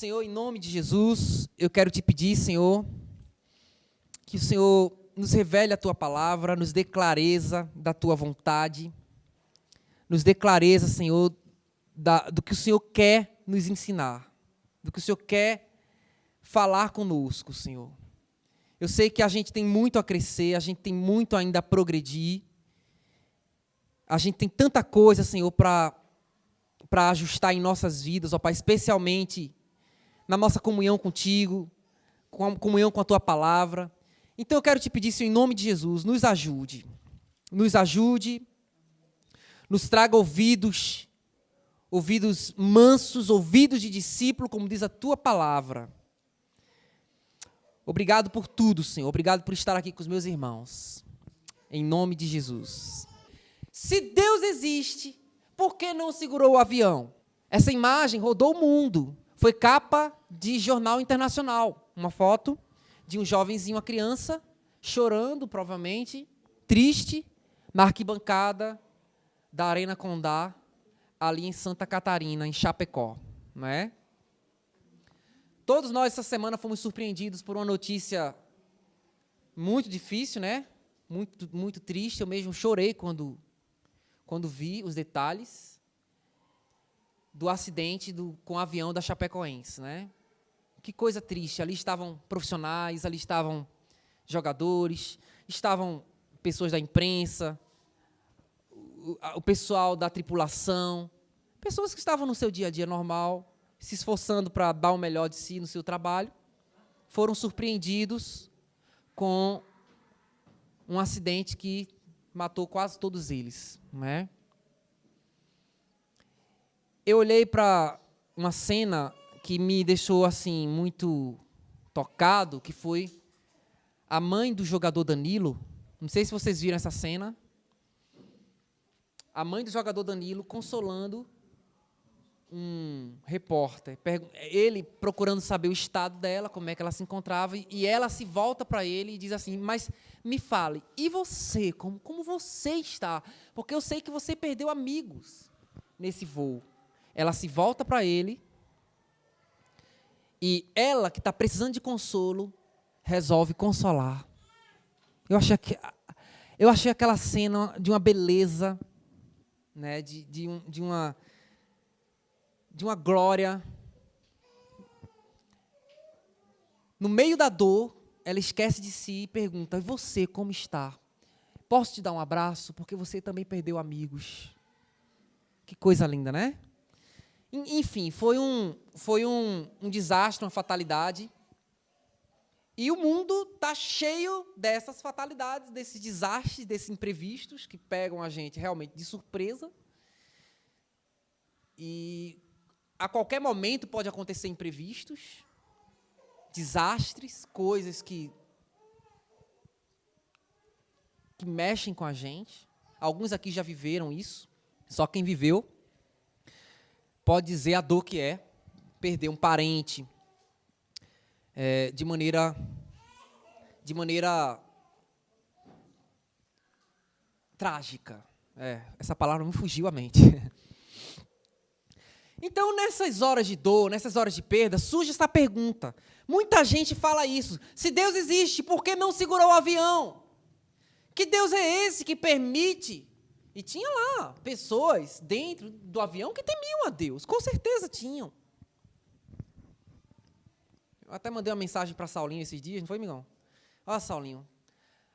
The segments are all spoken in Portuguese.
Senhor, em nome de Jesus, eu quero te pedir, Senhor, que o Senhor nos revele a Tua palavra, nos dê clareza da Tua vontade, nos dê clareza, Senhor, do que o Senhor quer nos ensinar, do que o Senhor quer falar conosco, Senhor. Eu sei que a gente tem muito a crescer, a gente tem muito ainda a progredir, a gente tem tanta coisa, Senhor, para ajustar em nossas vidas, ó Pai, especialmente na nossa comunhão contigo, com a comunhão com a Tua palavra. Então eu quero te pedir, Senhor, em nome de Jesus, nos ajude, nos traga ouvidos mansos, ouvidos de discípulo, como diz a Tua palavra. Obrigado por tudo, Senhor, obrigado por estar aqui com os meus irmãos, em nome de Jesus. Se Deus existe, por que não segurou o avião? Essa imagem rodou o mundo. Foi capa de jornal internacional. Uma foto de um jovenzinho, uma criança, chorando, provavelmente, triste, na arquibancada da Arena Condá, ali em Santa Catarina, em Chapecó. Não é? Todos nós, essa semana, fomos surpreendidos por uma notícia muito difícil, né? Muito, muito triste. Eu mesmo chorei quando vi os detalhes do acidente com o avião da Chapecoense, né? Que coisa triste. Ali estavam profissionais, ali estavam jogadores, estavam pessoas da imprensa, o pessoal da tripulação, pessoas que estavam no seu dia a dia normal, se esforçando para dar o melhor de si no seu trabalho, foram surpreendidos com um acidente que matou quase todos eles, não é? Eu olhei para uma cena que me deixou assim muito tocado, que foi a mãe do jogador Danilo. Não sei se vocês viram essa cena. A mãe do jogador Danilo consolando um repórter, ele procurando saber o estado dela, como é que ela se encontrava, e ela se volta para ele e diz assim: mas me fale, e você, como você está? Porque eu sei que você perdeu amigos nesse voo. Ela se volta para ele e ela, que está precisando de consolo, resolve consolar. Eu achei aquela cena de uma beleza, né, de uma glória. No meio da dor, ela esquece de si e pergunta: e você, como está? Posso te dar um abraço? Porque você também perdeu amigos. Que coisa linda, né? Enfim, foi um desastre, uma fatalidade. E o mundo está cheio dessas fatalidades, desses desastres, desses imprevistos que pegam a gente realmente de surpresa. E a qualquer momento pode acontecer imprevistos, desastres, coisas que mexem com a gente. Alguns aqui já viveram isso, só quem viveu pode dizer a dor que é perder um parente de maneira trágica. Essa palavra me fugiu à mente. Então, nessas horas de dor, nessas horas de perda, surge essa pergunta. Muita gente fala isso. Se Deus existe, por que não segurou o avião? Que Deus é esse que permite? E tinha lá pessoas dentro do avião que temiam a Deus. Com certeza tinham. Eu até mandei uma mensagem para Saulinho esses dias, não foi, amigão? Olha, Saulinho,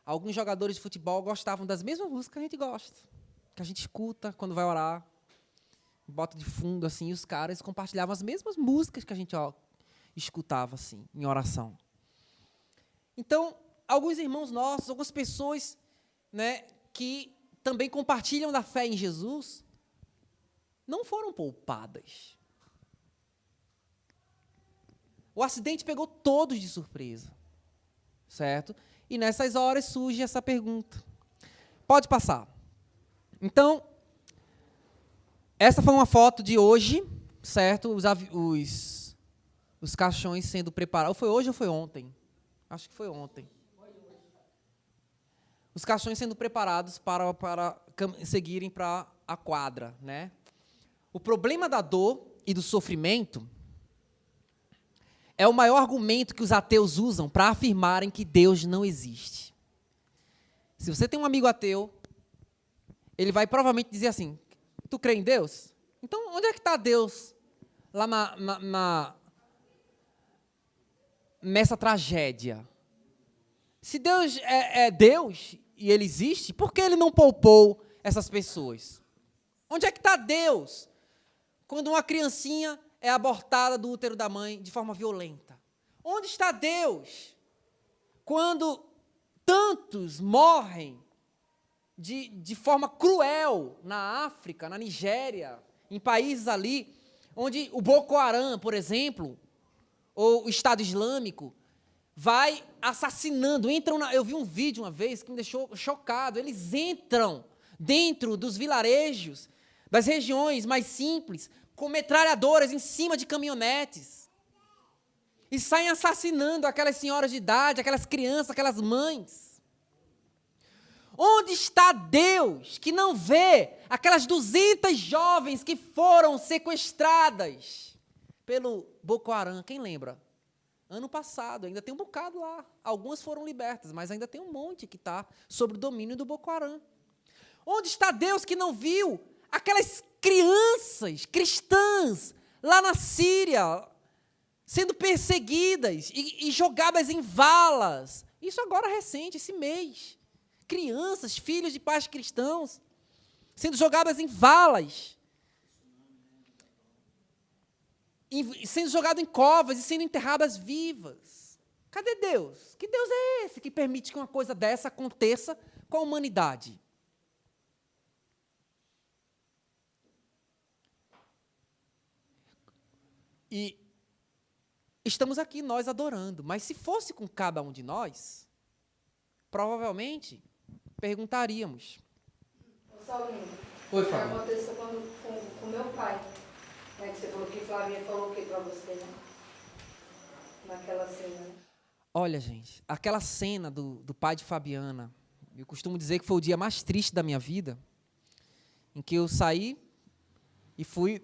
alguns jogadores de futebol gostavam das mesmas músicas que a gente gosta, que a gente escuta quando vai orar, bota de fundo, assim, e os caras compartilhavam as mesmas músicas que a gente escutava, assim, em oração. Então, alguns irmãos nossos, algumas pessoas, né, que também compartilham da fé em Jesus, não foram poupadas. O acidente pegou todos de surpresa, certo? E nessas horas surge essa pergunta. Pode passar. Então, essa foi uma foto de hoje, certo? Os caixões sendo preparados. Foi hoje ou foi ontem? Acho que foi ontem. Os caixões sendo preparados para seguirem para a quadra, né? O problema da dor e do sofrimento é o maior argumento que os ateus usam para afirmarem que Deus não existe. Se você tem um amigo ateu, ele vai provavelmente dizer assim: tu crê em Deus? Então, onde é que está Deus lá nessa tragédia? Se Deus é Deus e Ele existe, por que Ele não poupou essas pessoas? Onde é que está Deus quando uma criancinha é abortada do útero da mãe de forma violenta? Onde está Deus quando tantos morrem de forma cruel na África, na Nigéria, em países ali, onde o Boko Haram, por exemplo, ou o Estado Islâmico, vai assassinando, eu vi um vídeo uma vez que me deixou chocado, eles entram dentro dos vilarejos, das regiões mais simples, com metralhadoras em cima de caminhonetes, e saem assassinando aquelas senhoras de idade, aquelas crianças, aquelas mães. Onde está Deus que não vê aquelas 200 jovens que foram sequestradas pelo Boko Haram? Quem lembra? Ano passado, ainda tem um bocado lá. Algumas foram libertas, mas ainda tem um monte que está sob o domínio do Boko Haram. Onde está Deus que não viu aquelas crianças cristãs lá na Síria sendo perseguidas e jogadas em valas? Isso agora recente, esse mês. Crianças, filhos de pais cristãos, sendo jogadas em valas, sendo jogadas em covas e sendo enterradas vivas. Cadê Deus? Que Deus é esse que permite que uma coisa dessa aconteça com a humanidade? E estamos aqui, nós adorando, mas se fosse com cada um de nós, provavelmente perguntaríamos. Ô Saulinho, Oi, o que Fábio. aconteceu com meu pai? Né, que você falou que Flavinha falou o que para você, né? Naquela cena. Né? Olha, gente, aquela cena do pai de Fabiana, eu costumo dizer que foi o dia mais triste da minha vida, em que eu saí e fui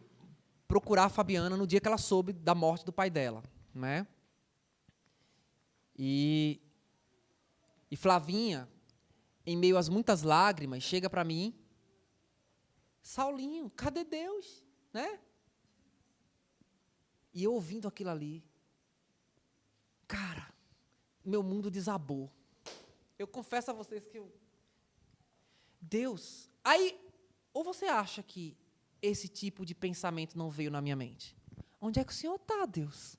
procurar a Fabiana no dia que ela soube da morte do pai dela, né? E Flavinha, em meio às muitas lágrimas, chega para mim: Saulinho, cadê Deus? Né? E eu ouvindo aquilo ali, cara, meu mundo desabou. Eu confesso a vocês que Deus... Aí, ou você acha que esse tipo de pensamento não veio na minha mente? Onde é que o Senhor está, Deus?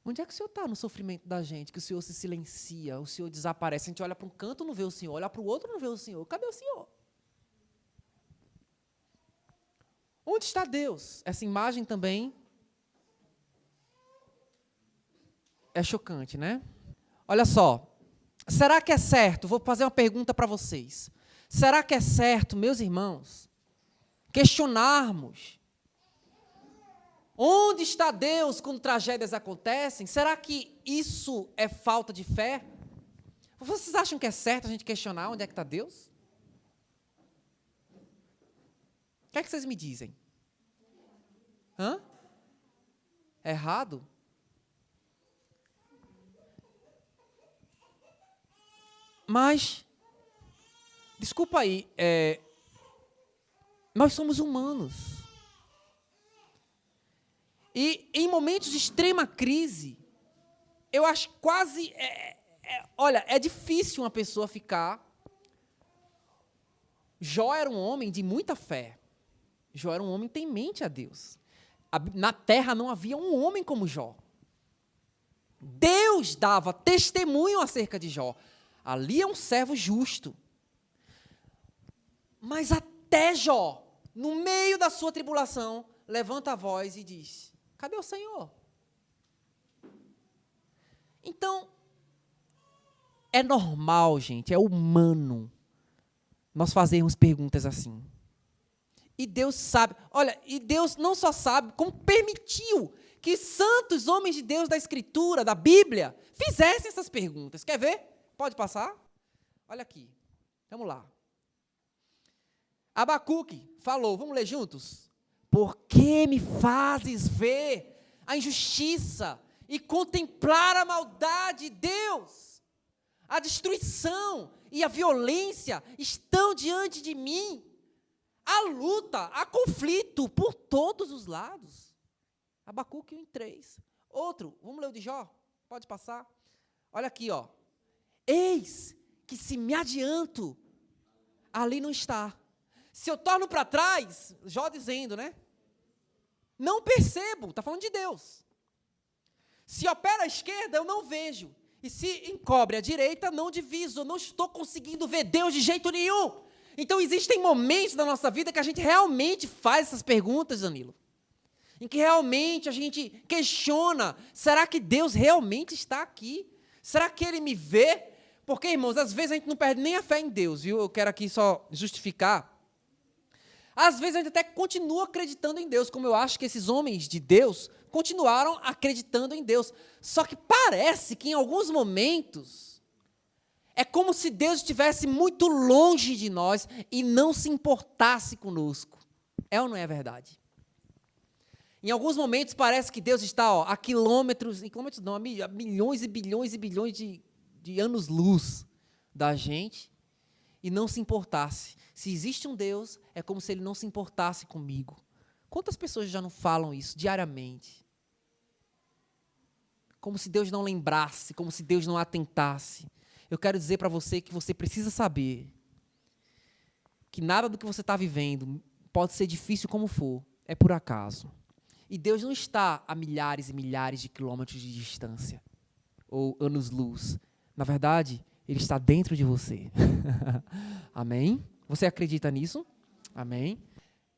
Onde é que o Senhor está no sofrimento da gente? Que o Senhor se silencia, o Senhor desaparece. A gente olha para um canto, não vê o Senhor. Olha para o outro, não vê o Senhor. Cadê o Senhor? Onde está Deus? Essa imagem também é chocante, né? Olha só. Será que é certo? Vou fazer uma pergunta para vocês. Será que é certo, meus irmãos, questionarmos onde está Deus quando tragédias acontecem? Será que isso é falta de fé? Vocês acham que é certo a gente questionar onde é que está Deus? O que é que vocês me dizem? Hã? É errado? Mas, desculpa aí, nós somos humanos. E em momentos de extrema crise, eu acho quase... olha, é difícil uma pessoa ficar... Jó era um homem de muita fé. Jó era um homem temente a Deus. Na terra não havia um homem como Jó. Deus dava testemunho acerca de Jó. Ali é um servo justo. Mas até Jó, no meio da sua tribulação, levanta a voz e diz: cadê o Senhor? Então, é normal, gente, é humano nós fazermos perguntas assim. E Deus sabe, olha, e Deus não só sabe, como permitiu que santos homens de Deus da Escritura, da Bíblia, fizessem essas perguntas. Quer ver? Pode passar? Olha aqui, vamos lá. Abacuque falou, vamos ler juntos? Por que me fazes ver a injustiça e contemplar a maldade, Deus? A destruição e a violência estão diante de mim. Há luta, há conflito por todos os lados. Abacuque 1:3. Outro, vamos ler o de Jó? Pode passar. Olha aqui, ó. Eis que se me adianto, ali não está. Se eu torno para trás, Jó dizendo, né? Não percebo, está falando de Deus. Se opera à esquerda, eu não vejo. E se encobre à direita, não diviso. Eu não estou conseguindo ver Deus de jeito nenhum. Então, existem momentos da nossa vida que a gente realmente faz essas perguntas, Danilo. Em que realmente a gente questiona, será que Deus realmente está aqui? Será que Ele me vê? Porque, irmãos, às vezes a gente não perde nem a fé em Deus, viu? Eu quero aqui só justificar. Às vezes a gente até continua acreditando em Deus, como eu acho que esses homens de Deus continuaram acreditando em Deus. Só que parece que em alguns momentos é como se Deus estivesse muito longe de nós e não se importasse conosco. É ou não é verdade? Em alguns momentos parece que Deus está a quilômetros, não, a milhões e bilhões e bilhões de anos-luz da gente e não se importasse. Se existe um Deus, é como se Ele não se importasse comigo. Quantas pessoas já não falam isso diariamente? Como se Deus não lembrasse, como se Deus não atentasse. Eu quero dizer para você que você precisa saber que nada do que você está vivendo, pode ser difícil como for, é por acaso. E Deus não está a milhares e milhares de quilômetros de distância, ou anos-luz. Na verdade, Ele está dentro de você. Amém? Você acredita nisso? Amém?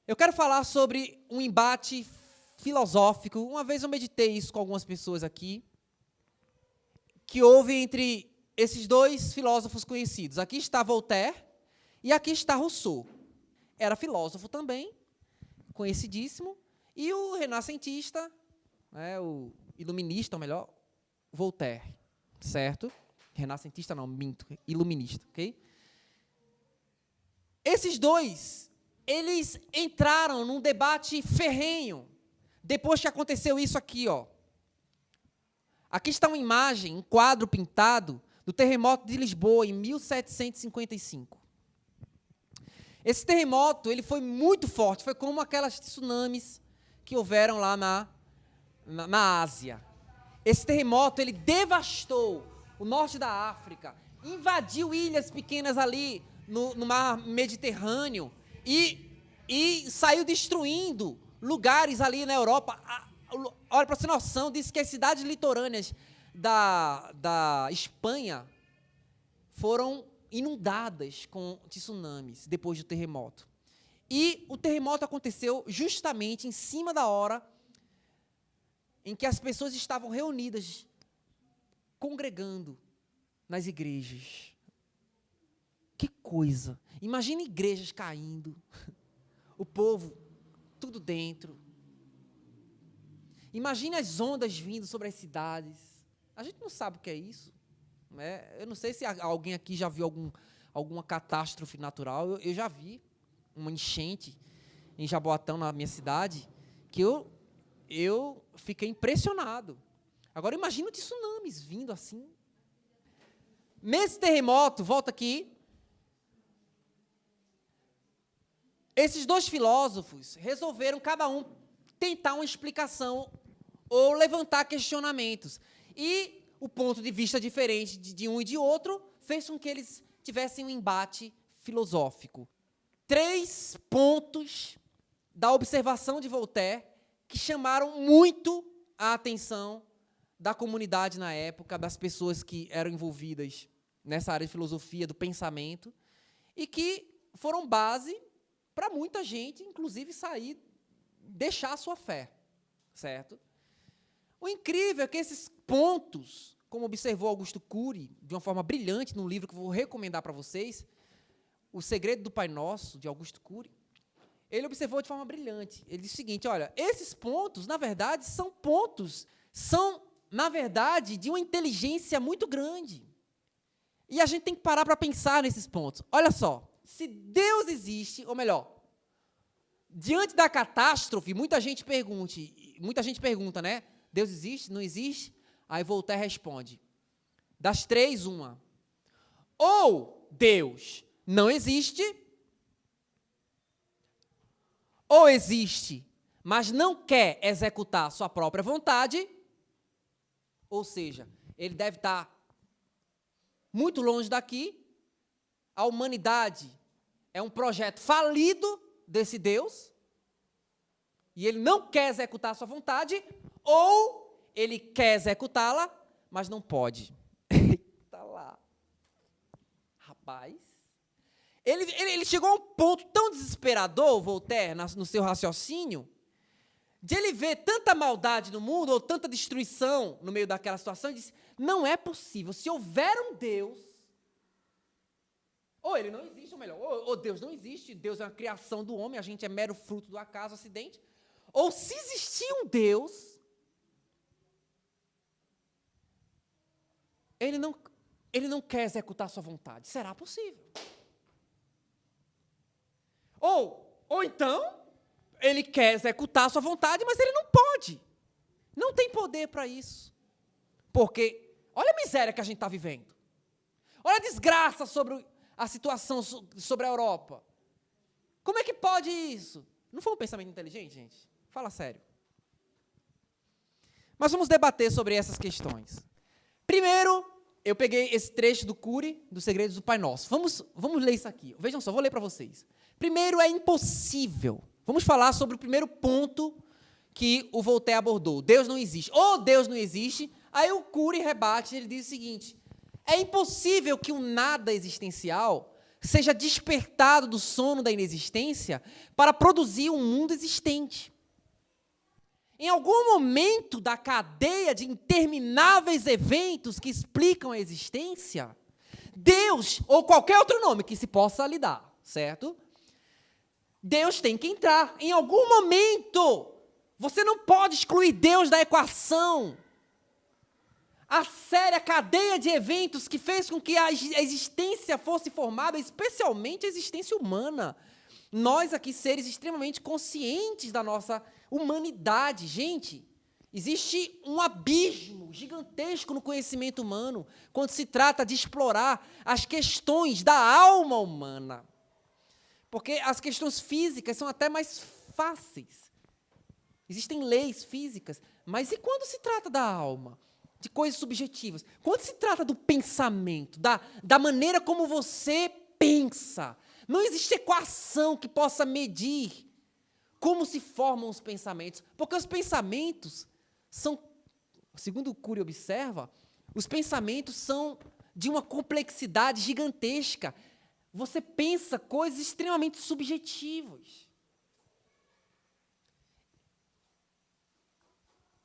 Eu quero falar sobre um embate filosófico. Uma vez eu meditei isso com algumas pessoas aqui, que houve entre esses dois filósofos conhecidos. Aqui está Voltaire e aqui está Rousseau. Era filósofo também, conhecidíssimo. E o renascentista, o iluminista, ou melhor, Voltaire, certo? Renascentista não, minto, iluminista, ok? Esses dois, eles entraram num debate ferrenho, depois que aconteceu isso aqui, ó. Aqui está uma imagem, um quadro pintado do terremoto de Lisboa, em 1755. Esse terremoto, ele foi muito forte, foi como aquelas tsunamis que houveram lá na Ásia. Esse terremoto, ele devastou o norte da África, invadiu ilhas pequenas ali no mar Mediterrâneo e saiu destruindo lugares ali na Europa. Olha, para você ter noção, diz que as cidades litorâneas da Espanha foram inundadas com tsunamis depois do terremoto. E o terremoto aconteceu justamente em cima da hora em que as pessoas estavam reunidas, congregando nas igrejas. Que coisa! Imagina igrejas caindo, o povo tudo dentro. Imagine as ondas vindo sobre as cidades. A gente não sabe o que é isso. Né? Eu não sei se alguém aqui já viu alguma catástrofe natural. Eu já vi uma enchente em Jaboatão, na minha cidade, que eu fiquei impressionado. Agora, imagina os tsunamis vindo assim. Nesse terremoto, volta aqui, esses dois filósofos resolveram, cada um, tentar uma explicação ou levantar questionamentos. E o ponto de vista diferente de um e de outro fez com que eles tivessem um embate filosófico. 3 pontos da observação de Voltaire que chamaram muito a atenção da comunidade na época, das pessoas que eram envolvidas nessa área de filosofia, do pensamento, e que foram base para muita gente, inclusive, deixar a sua fé, certo? O incrível é que esses pontos, como observou Augusto Cury, de uma forma brilhante, num livro que eu vou recomendar para vocês, O Segredo do Pai Nosso, de Augusto Cury, ele observou de forma brilhante. Ele disse o seguinte, olha, esses pontos, na verdade, são, na verdade, de uma inteligência muito grande. E a gente tem que parar para pensar nesses pontos. Olha só, se Deus existe, ou melhor, Diante da catástrofe, muita gente pergunta, né? Deus existe? Não existe? Aí Voltaire responde: das três, uma. Ou Deus não existe, ou existe, mas não quer executar sua própria vontade, ou seja, ele deve estar muito longe daqui, a humanidade é um projeto falido desse Deus, e ele não quer executar sua vontade, ou ele quer executá-la, mas não pode. Eita lá. Rapaz. Ele chegou a um ponto tão desesperador, Voltaire, no seu raciocínio, de ele ver tanta maldade no mundo, ou tanta destruição no meio daquela situação, e disse, não é possível, se houver um Deus, ou ele não existe, ou melhor, ou Deus não existe, Deus é uma criação do homem, a gente é mero fruto do acaso, acidente, ou se existir um Deus, ele não quer executar sua vontade. Será possível? Ou então, ele quer executar sua vontade, mas ele não pode. Não tem poder para isso. Porque, olha a miséria que a gente está vivendo. Olha a desgraça sobre a situação sobre a Europa. Como é que pode isso? Não foi um pensamento inteligente, gente? Fala sério. Mas vamos debater sobre essas questões. Primeiro, eu peguei esse trecho do Cury, dos Segredos do Pai Nosso. Vamos ler isso aqui. Vejam só, vou ler para vocês. Primeiro, é impossível. Vamos falar sobre o primeiro ponto que o Voltaire abordou. Deus não existe. Ou Deus não existe, aí o Cury rebate, ele diz o seguinte, é impossível que o nada existencial seja despertado do sono da inexistência para produzir um mundo existente. Em algum momento da cadeia de intermináveis eventos que explicam a existência, Deus, ou qualquer outro nome que se possa lhe dar, certo? Deus tem que entrar. Em algum momento, você não pode excluir Deus da equação. A séria cadeia de eventos que fez com que a existência fosse formada, especialmente a existência humana. Nós aqui, seres extremamente conscientes da nossa humanidade. Gente, existe um abismo gigantesco no conhecimento humano quando se trata de explorar as questões da alma humana. Porque as questões físicas são até mais fáceis. Existem leis físicas, mas e quando se trata da alma? De coisas subjetivas? Quando se trata do pensamento, da maneira como você pensa? Não existe equação que possa medir como se formam os pensamentos, porque os pensamentos são, segundo o Cury observa, os pensamentos são de uma complexidade gigantesca. Você pensa coisas extremamente subjetivas.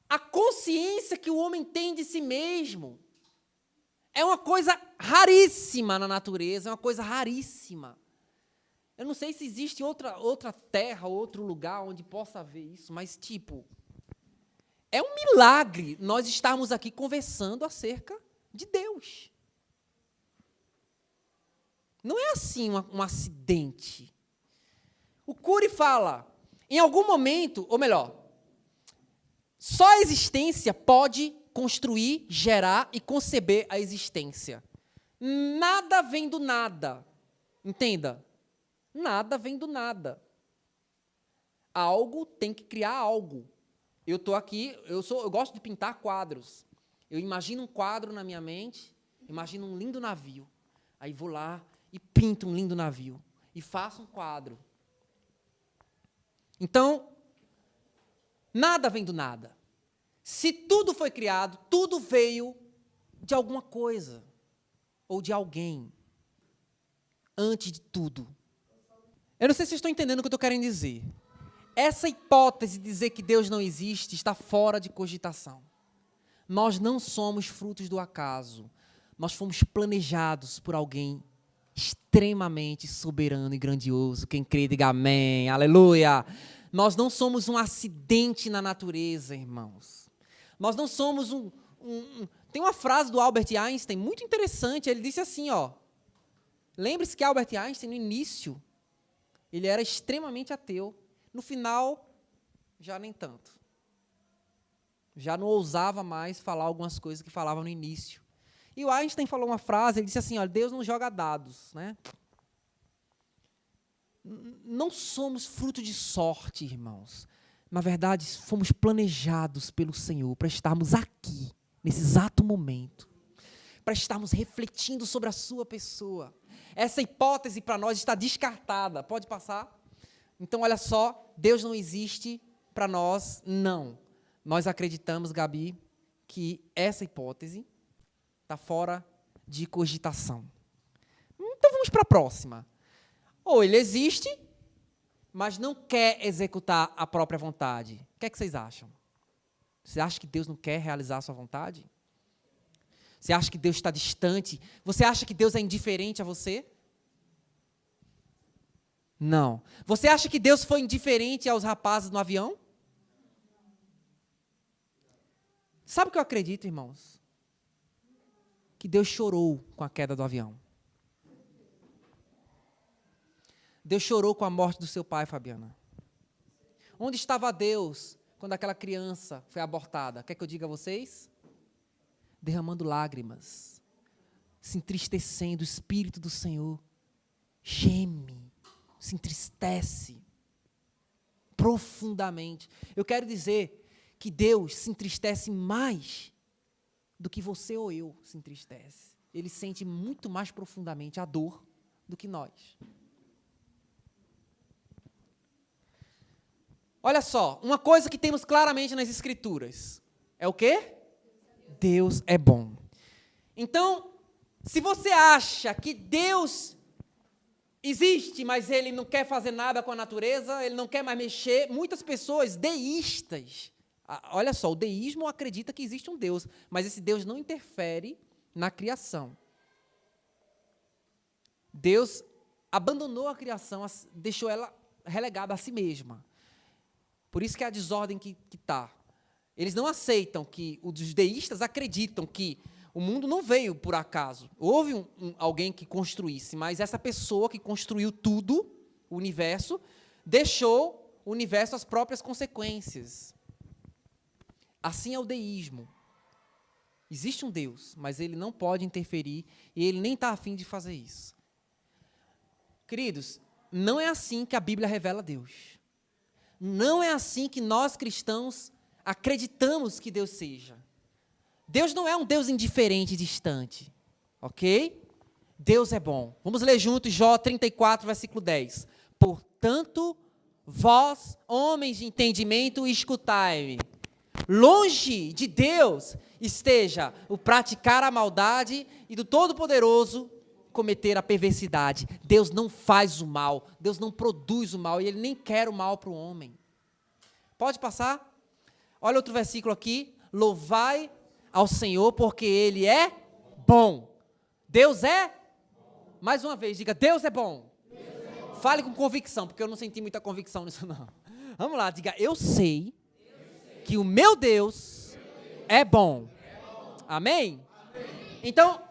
A consciência que o homem tem de si mesmo é uma coisa raríssima na natureza, é uma coisa raríssima. Eu não sei se existe outra terra, outro lugar onde possa haver isso, mas, é um milagre nós estarmos aqui conversando acerca de Deus. Não é assim um acidente. O Cury fala, em algum momento, ou melhor, só a existência pode construir, gerar e conceber a existência. Nada vem do nada. Entenda. Nada vem do nada. Algo tem que criar algo. Eu estou aqui, eu gosto de pintar quadros. Eu imagino um quadro na minha mente, imagino um lindo navio. Aí vou lá e pinto um lindo navio. E faço um quadro. Então, nada vem do nada. Se tudo foi criado, tudo veio de alguma coisa. Ou de alguém. Antes de tudo. Eu não sei se vocês estão entendendo o que eu estou querendo dizer. Essa hipótese de dizer que Deus não existe está fora de cogitação. Nós não somos frutos do acaso. Nós fomos planejados por alguém extremamente soberano e grandioso. Quem crê, diga amém. Aleluia. Nós não somos um acidente na natureza, irmãos. Nós não somos Tem uma frase do Albert Einstein muito interessante. Ele disse assim, lembre-se que Albert Einstein, no início, ele era extremamente ateu. No final, já nem tanto. Já não ousava mais falar algumas coisas que falava no início. E o Einstein falou uma frase, ele disse assim, olha, Deus não joga dados, né? Não somos fruto de sorte, irmãos. Na verdade, fomos planejados pelo Senhor para estarmos aqui, nesse exato momento, para estarmos refletindo sobre a sua pessoa. Essa hipótese para nós está descartada. Pode passar? Então, olha só, Deus não existe para nós, não. Nós acreditamos, Gabi, que essa hipótese está fora de cogitação. Então, vamos para a próxima. Ou ele existe, mas não quer executar a própria vontade. O que é que vocês acham? Você acha que Deus não quer realizar a sua vontade? Você acha que Deus está distante? Você acha que Deus é indiferente a você? Não. Você acha que Deus foi indiferente aos rapazes no avião? Sabe o que eu acredito, irmãos? Que Deus chorou com a queda do avião. Deus chorou com a morte do seu pai, Fabiana. Onde estava Deus quando aquela criança foi abortada? Quer que eu diga a vocês? Derramando lágrimas, se entristecendo, o Espírito do Senhor geme, se entristece profundamente. Eu quero dizer que Deus se entristece mais do que você ou eu se entristece. Ele sente muito mais profundamente a dor do que nós. Olha só, uma coisa que temos claramente nas Escrituras é o quê? Deus é bom. Então, se você acha que Deus existe, mas Ele não quer fazer nada com a natureza, Ele não quer mais mexer, muitas pessoas deístas, olha só, o deísmo acredita que existe um Deus, mas esse Deus não interfere na criação. Deus abandonou a criação, deixou ela relegada a si mesma. Por isso que é a desordem que está. Eles não aceitam que, os deístas acreditam que o mundo não veio por acaso. Houve alguém que construísse, mas essa pessoa que construiu tudo, o universo, deixou o universo às próprias consequências. Assim é o deísmo. Existe um Deus, mas ele não pode interferir e ele nem está a fim de fazer isso. Queridos, não é assim que a Bíblia revela Deus. Não é assim que nós cristãos acreditamos que Deus seja. Deus não é um Deus indiferente e distante, ok? Deus é bom. Vamos ler juntos Jó 34, versículo 10. Portanto, vós, homens de entendimento, escutai-me. Longe de Deus esteja o praticar a maldade e do Todo-Poderoso cometer a perversidade. Deus não faz o mal, Deus não produz o mal e Ele nem quer o mal para o homem. Pode passar? Olha outro versículo aqui. Louvai ao Senhor porque Ele é bom. Deus é? Mais uma vez, diga, Deus é bom. Deus é bom. Fale com convicção, porque eu não senti muita convicção nisso não. Vamos lá, diga, eu sei que o meu Deus é bom. Amém? Então,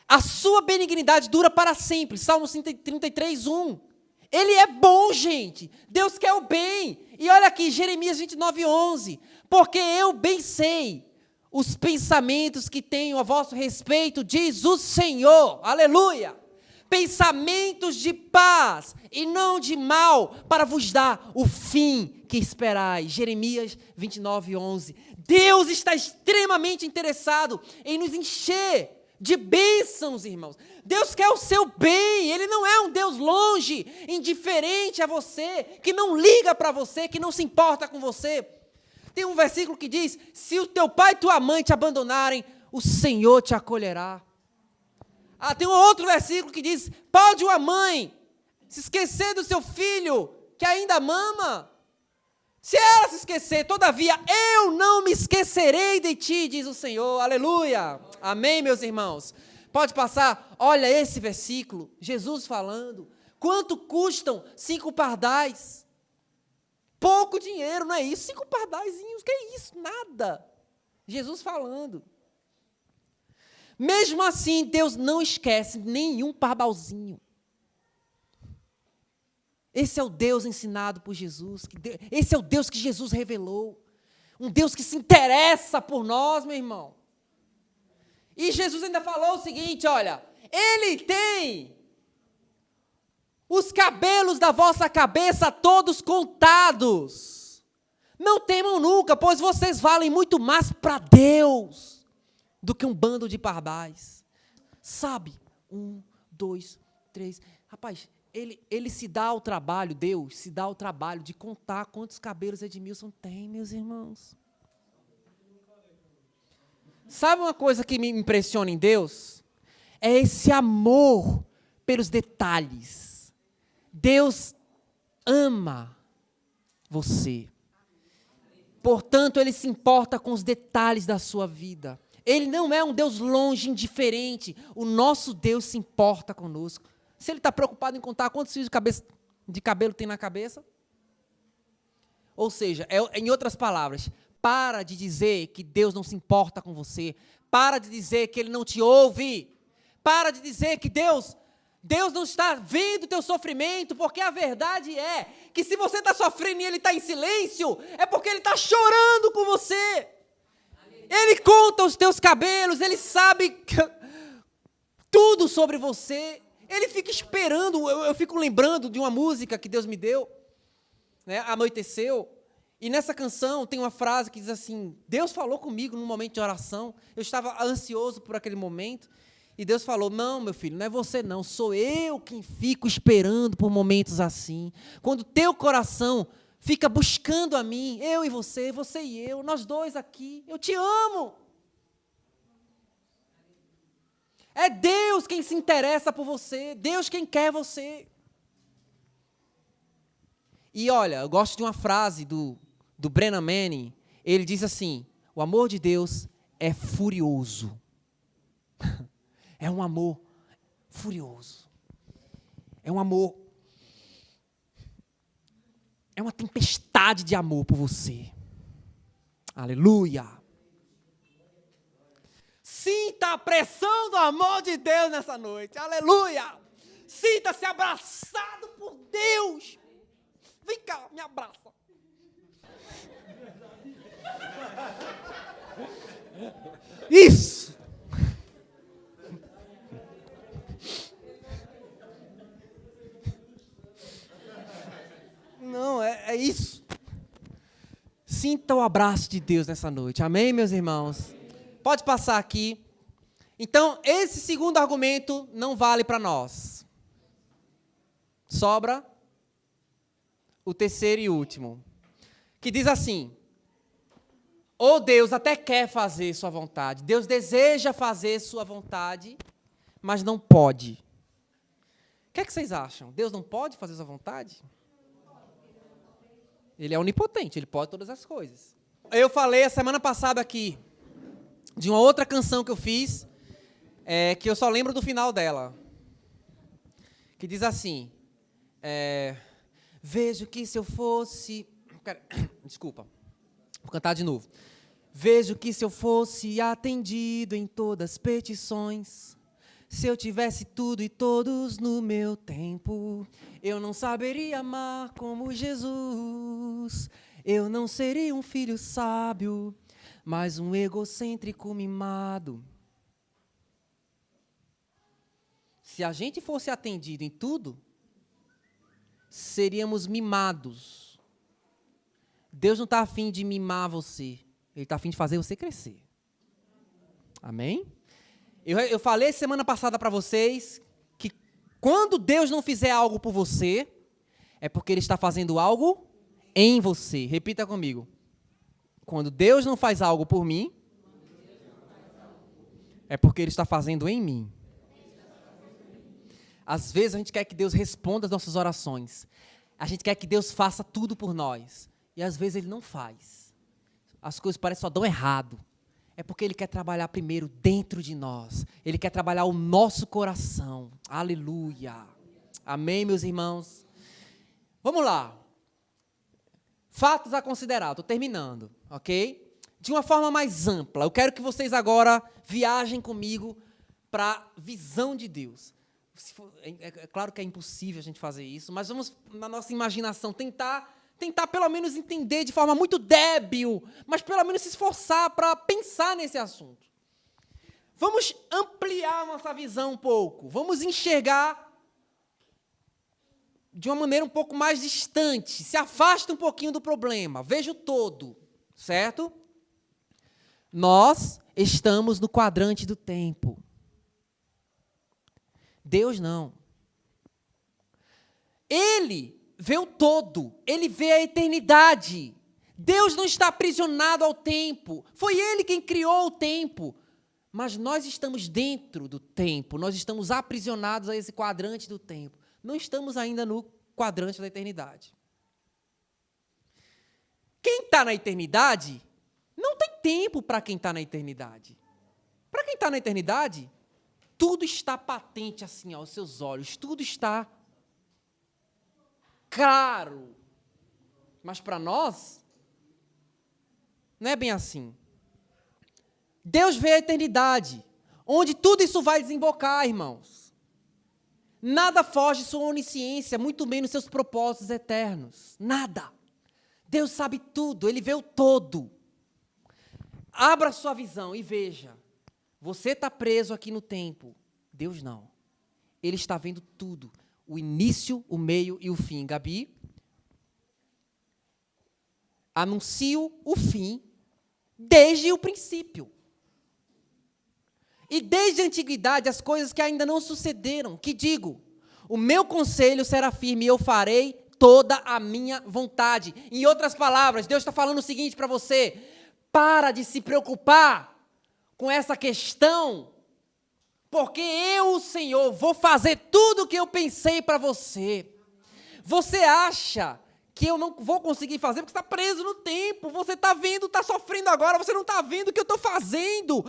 a sua benignidade dura para sempre. Salmo 33, 1. Ele é bom, gente. Deus quer o bem. E olha aqui, Jeremias 29, 11. Porque eu bem sei os pensamentos que tenho a vosso respeito, diz o Senhor. Aleluia. Pensamentos de paz e não de mal, para vos dar o fim que esperais. Jeremias 29, 11. Deus está extremamente interessado em nos encher de bênçãos, irmãos. Deus quer o seu bem. Ele não é um Deus longe, indiferente a você, que não liga para você, que não se importa com você. Tem um versículo que diz, se o teu pai e tua mãe te abandonarem, o Senhor te acolherá. Tem um outro versículo que diz, pode uma mãe se esquecer do seu filho, que ainda mama? Se ela se esquecer, todavia, eu não me esquecerei de ti, diz o Senhor. Aleluia. Amém, meus irmãos? Pode passar? Olha esse versículo, Jesus falando. Quanto custam 5 pardais? Pouco dinheiro, não é isso? 5 pardaizinhos, que é isso? Nada. Jesus falando. Mesmo assim, Deus não esquece nenhum pardalzinho. Esse é o Deus ensinado por Jesus. Esse é o Deus que Jesus revelou. Um Deus que se interessa por nós, meu irmão. E Jesus ainda falou o seguinte, olha, Ele tem os cabelos da vossa cabeça todos contados. Não temam nunca, pois vocês valem muito mais para Deus do que um bando de pardais. Sabe? 1, 2, 3. Rapaz, ele se dá ao trabalho, Deus se dá ao trabalho de contar quantos cabelos Edmilson tem, meus irmãos. Sabe uma coisa que me impressiona em Deus? É esse amor pelos detalhes. Deus ama você. Portanto, Ele se importa com os detalhes da sua vida. Ele não é um Deus longe, indiferente. O nosso Deus se importa conosco. Se Ele está preocupado em contar quantos fios de cabelo tem na cabeça? Ou seja, em outras palavras, para de dizer que Deus não se importa com você. Para de dizer que Ele não te ouve. Para de dizer que Deus não está vendo o teu sofrimento, porque a verdade é que se você está sofrendo e Ele está em silêncio, é porque Ele está chorando com você. Ele conta os teus cabelos, Ele sabe tudo sobre você. Ele fica esperando, eu fico lembrando de uma música que Deus me deu, né, Anoiteceu, e nessa canção tem uma frase que diz assim, Deus falou comigo num momento de oração, eu estava ansioso por aquele momento, e Deus falou, não, meu filho, não é você não, sou eu quem fico esperando por momentos assim, quando teu coração fica buscando a mim, eu e você e eu, nós dois aqui, eu te amo. É Deus quem se interessa por você, Deus quem quer você. E olha, eu gosto de uma frase do Brennan Manning, ele diz assim, o amor de Deus é furioso. É um amor furioso. É um amor, é uma tempestade de amor por você. Aleluia. Sinta a pressão do amor de Deus nessa noite. Aleluia. Sinta-se abraçado por Deus. Vem cá, me abraça. Isso. Não, é isso. Sinta o abraço de Deus nessa noite. Amém, meus irmãos? Pode passar aqui. Então, esse segundo argumento não vale para nós. Sobra o terceiro e último, que diz assim, ou Deus até quer fazer sua vontade, Deus deseja fazer sua vontade, mas não pode. O que é que vocês acham? Deus não pode fazer sua vontade? Ele é onipotente, Ele pode todas as coisas. Eu falei a semana passada aqui, de uma outra canção que eu fiz, que eu só lembro do final dela, que diz assim, vejo que se eu fosse... Desculpa, vou cantar de novo. Vejo que se eu fosse atendido em todas as petições, se eu tivesse tudo e todos no meu tempo, eu não saberia amar como Jesus, eu não seria um filho sábio, mas um egocêntrico mimado. Se a gente fosse atendido em tudo, seríamos mimados. Deus não está afim de mimar você, Ele está afim de fazer você crescer. Amém? Eu falei semana passada para vocês que quando Deus não fizer algo por você, é porque Ele está fazendo algo em você. Repita comigo. Quando Deus não faz algo por mim, é porque Ele está fazendo em mim. Às vezes a gente quer que Deus responda as nossas orações. A gente quer que Deus faça tudo por nós. E às vezes Ele não faz. As coisas parecem só dão errado. É porque Ele quer trabalhar primeiro dentro de nós. Ele quer trabalhar o nosso coração. Aleluia. Amém, meus irmãos? Vamos lá. Fatos a considerar. Estou terminando, ok? De uma forma mais ampla. Eu quero que vocês agora viajem comigo para a visão de Deus. É claro que é impossível a gente fazer isso, mas vamos, na nossa imaginação, tentar pelo menos entender de forma muito débil, mas pelo menos se esforçar para pensar nesse assunto. Vamos ampliar nossa visão um pouco, vamos enxergar de uma maneira um pouco mais distante, se afasta um pouquinho do problema, veja o todo, certo? Nós estamos no quadrante do tempo. Deus não. Ele vê o todo, ele vê a eternidade. Deus não está aprisionado ao tempo. Foi ele quem criou o tempo. Mas nós estamos dentro do tempo, nós estamos aprisionados a esse quadrante do tempo. Não estamos ainda no quadrante da eternidade. Quem está na eternidade, não tem tempo para quem está na eternidade. Para quem está na eternidade, tudo está patente assim aos seus olhos, tudo está claro. Mas para nós, não é bem assim. Deus vê a eternidade, onde tudo isso vai desembocar, irmãos. Nada foge de sua onisciência, muito menos seus propósitos eternos. Nada. Deus sabe tudo, Ele vê o todo. Abra sua visão e veja. Você está preso aqui no tempo. Deus não. Ele está vendo tudo. O início, o meio e o fim. Gabi, anuncio o fim desde o princípio. E desde a antiguidade, as coisas que ainda não sucederam, que digo, o meu conselho será firme e eu farei toda a minha vontade. Em outras palavras, Deus está falando o seguinte para você: para de se preocupar com essa questão, porque eu, o Senhor, vou fazer tudo o que eu pensei para você. Você acha que eu não vou conseguir fazer porque está preso no tempo. Você está vendo, está sofrendo agora, você não está vendo o que eu estou fazendo.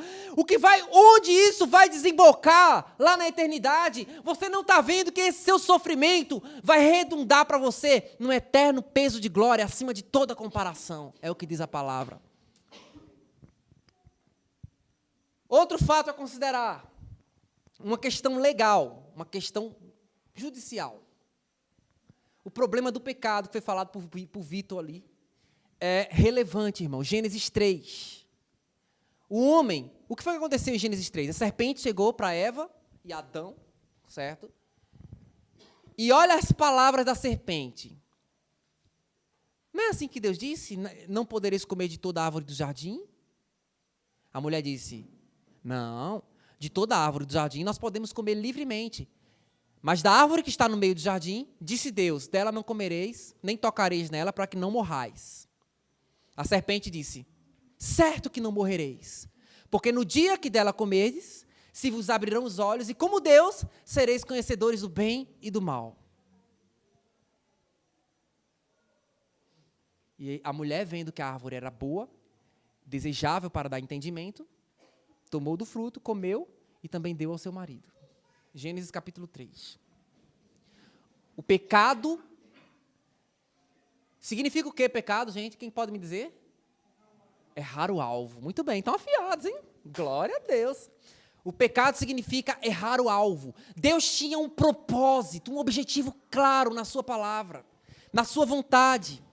Onde isso vai desembocar lá na eternidade? Você não está vendo que esse seu sofrimento vai redundar para você num eterno peso de glória acima de toda comparação. É o que diz a palavra. Outro fato a considerar, uma questão legal, uma questão judicial. O problema do pecado, que foi falado por Vitor ali, é relevante, irmão. Gênesis 3. O homem, o que foi que aconteceu em Gênesis 3? A serpente chegou para Eva e Adão, certo? E olha as palavras da serpente. Não é assim que Deus disse? Não podereis comer de toda a árvore do jardim? A mulher disse, não, de toda a árvore do jardim nós podemos comer livremente. Mas da árvore que está no meio do jardim, disse Deus, dela não comereis, nem tocareis nela, para que não morrais. A serpente disse, certo que não morrereis, porque no dia que dela comerdes, se vos abrirão os olhos, e como Deus, sereis conhecedores do bem e do mal. E a mulher, vendo que a árvore era boa, desejável para dar entendimento, tomou do fruto, comeu e também deu ao seu marido. Gênesis capítulo 3. O pecado significa o que pecado, gente? Quem pode me dizer? Errar o alvo. Muito bem, estão afiados, hein? Glória a Deus. O pecado significa errar o alvo. Deus tinha um propósito, um objetivo claro na sua palavra, na sua vontade.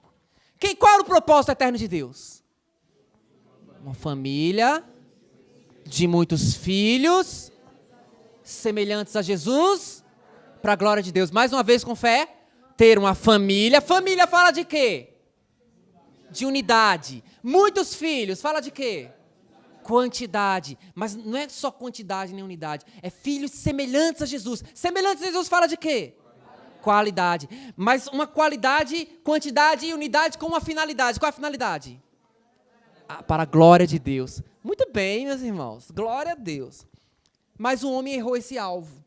Qual era o propósito eterno de Deus? Uma família de muitos filhos, semelhantes a Jesus, para a glória de Deus. Mais uma vez com fé, ter uma família. Família fala de quê? De unidade. Muitos filhos, fala de quê? Quantidade. Mas não é só quantidade nem unidade, é filhos semelhantes a Jesus. Semelhantes a Jesus fala de quê? Qualidade. Mas uma qualidade, quantidade e unidade com uma finalidade. Qual é a finalidade? Para a glória de Deus. Muito bem, meus irmãos. Glória a Deus. Mas o homem errou esse alvo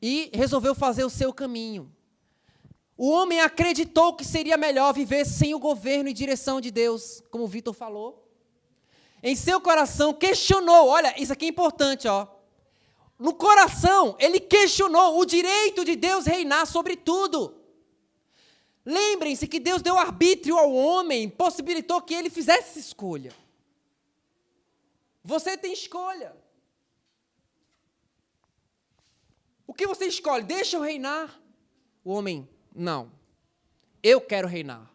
e resolveu fazer o seu caminho. O homem acreditou que seria melhor viver sem o governo e direção de Deus, como o Vitor falou. Em seu coração questionou, olha, isso aqui é importante, ó. No coração, ele questionou o direito de Deus reinar sobre tudo. Lembrem-se que Deus deu arbítrio ao homem, possibilitou que ele fizesse escolha. Você tem escolha. O que você escolhe? Deixa eu reinar? O homem, não. Eu quero reinar.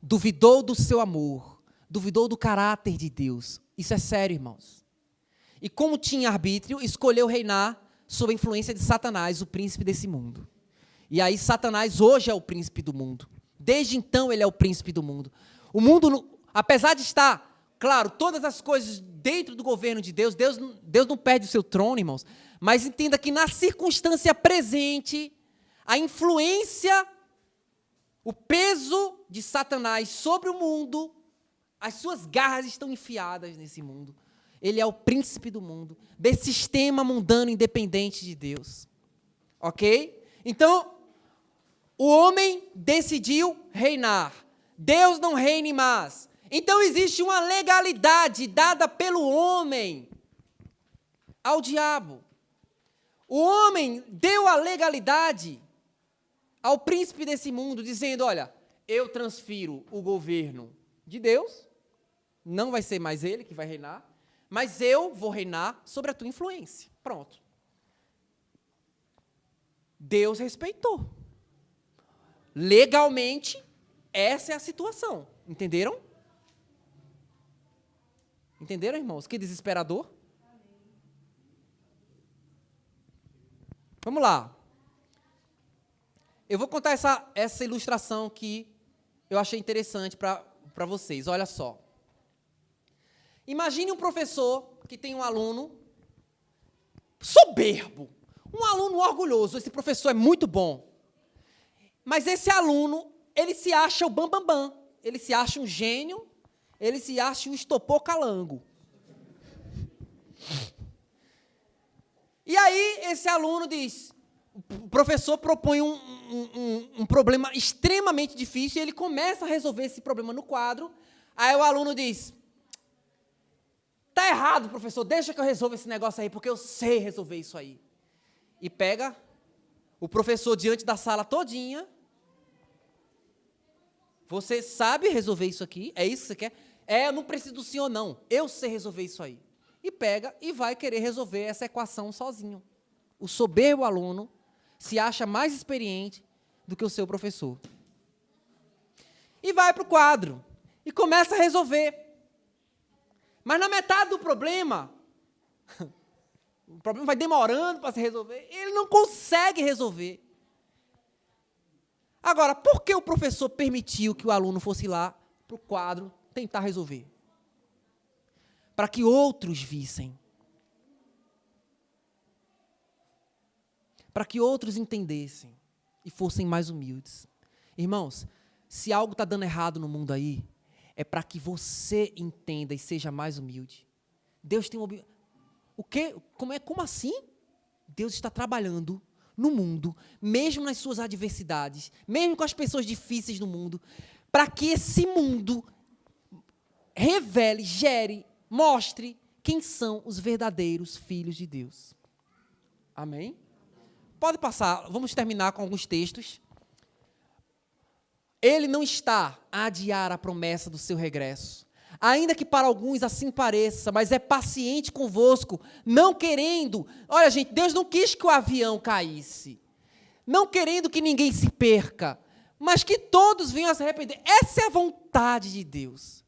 Duvidou do seu amor. Duvidou do caráter de Deus. Isso é sério, irmãos. E como tinha arbítrio, escolheu reinar sob a influência de Satanás, o príncipe desse mundo. E aí Satanás hoje é o príncipe do mundo. Desde então ele é o príncipe do mundo. O mundo, apesar de estar, claro, todas as coisas dentro do governo de Deus, Deus não perde o seu trono, irmãos. Mas entenda que na circunstância presente, a influência, o peso de Satanás sobre o mundo, as suas garras estão enfiadas nesse mundo. Ele é o príncipe do mundo, desse sistema mundano independente de Deus. Ok? Então, o homem decidiu reinar. Deus não reine mais. Então, existe uma legalidade dada pelo homem ao diabo. O homem deu a legalidade ao príncipe desse mundo, dizendo, olha, eu transfiro o governo de Deus, não vai ser mais ele que vai reinar, mas eu vou reinar sobre a tua influência. Pronto. Deus respeitou. Legalmente, essa é a situação. Entenderam? Entenderam, irmãos? Que desesperador. Vamos lá. Eu vou contar essa ilustração que eu achei interessante para vocês. Olha só. Imagine um professor que tem um aluno soberbo, um aluno orgulhoso. Esse professor é muito bom. Mas esse aluno, ele se acha o bambambam. Ele se acha um gênio, ele se acha um estopor calango. E aí, esse aluno diz, o professor propõe um problema extremamente difícil e ele começa a resolver esse problema no quadro. Aí o aluno diz, tá errado, professor, deixa que eu resolva esse negócio aí, porque eu sei resolver isso aí. E pega o professor diante da sala todinha. Você sabe resolver isso aqui? É isso que você quer? Eu não preciso do senhor, não. Eu sei resolver isso aí. E pega e vai querer resolver essa equação sozinho. O soberbo aluno se acha mais experiente do que o seu professor. E vai para o quadro. E começa a resolver. Mas na metade do problema, o problema vai demorando para se resolver, ele não consegue resolver. Agora, por que o professor permitiu que o aluno fosse lá para o quadro tentar resolver? Para que outros vissem. Para que outros entendessem e fossem mais humildes. Irmãos, se algo está dando errado no mundo aí, é para que você entenda e seja mais humilde. Deus tem o quê? Como assim? Deus está trabalhando no mundo, mesmo nas suas adversidades, mesmo com as pessoas difíceis no mundo, para que esse mundo revele, gere, mostre quem são os verdadeiros filhos de Deus. Amém? Pode passar, vamos terminar com alguns textos. Ele não está a adiar a promessa do seu regresso, ainda que para alguns assim pareça, mas é paciente convosco, não querendo... Olha, gente, Deus não quis que o avião caísse, não querendo que ninguém se perca, mas que todos venham a se arrepender. Essa é a vontade de Deus.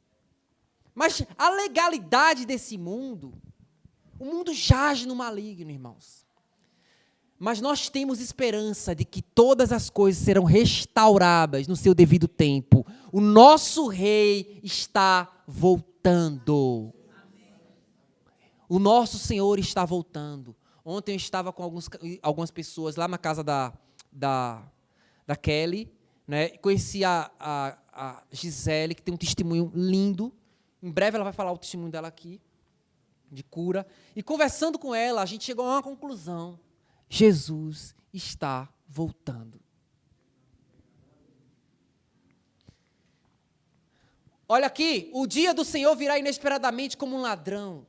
Mas a legalidade desse mundo, o mundo jaz no maligno, irmãos. Mas nós temos esperança de que todas as coisas serão restauradas no seu devido tempo. O nosso rei está voltando. O nosso Senhor está voltando. Ontem eu estava com algumas pessoas lá na casa da Kelly, né? Conheci a Gisele, que tem um testemunho lindo. Em breve ela vai falar o testemunho dela aqui, de cura. E conversando com ela, a gente chegou a uma conclusão. Jesus está voltando. Olha aqui, o dia do Senhor virá inesperadamente como um ladrão.